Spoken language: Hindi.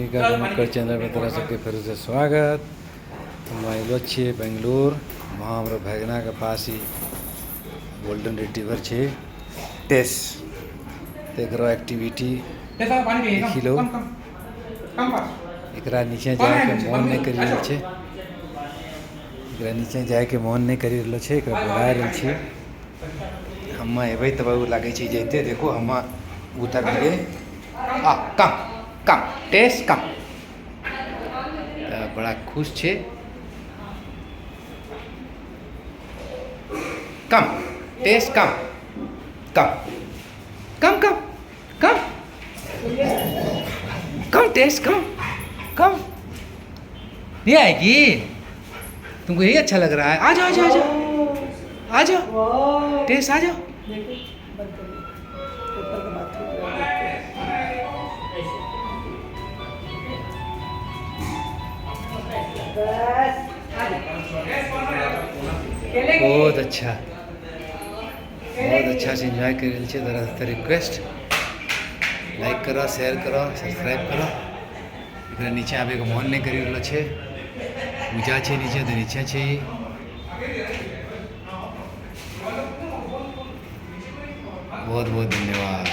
भूमिका भूमिकर चैनल में तरह सबके फिर से स्वागत। हम आइलो छे बेंगलोर, वहाँ हमारे भगना के पास ही गोल्डन रिट्रीवर छे टेस देख रहा एक्टिविटी देखी लो। एकरा नीचे जाके मन नहीं करी रहल छे, एकरा नीचे जाके मन नहीं करी रहल छे, एकरा बुला रहल छे। हम एबे तब लागे छे जैते देखो हम उतर गए। कम कम टेस कम बड़ा खुश छे। कम टेस कम कम कम कम कम कम टेस कम कम। नहीं आएगी, तुमको यही अच्छा लग रहा है? आ जाओ आ जाओ आ जाओ टेस आ जाओ। बहुत अच्छा से एंजॉय कर रहे छे। तरह रिक्वेस्ट लाइक करो, शेयर करो, सब्सक्राइब करो। एकरा नीचे आवे के मन नहीं करी रहल छे, ऊँचा छे नीचे तो नीचे छे। बहुत बहुत धन्यवाद।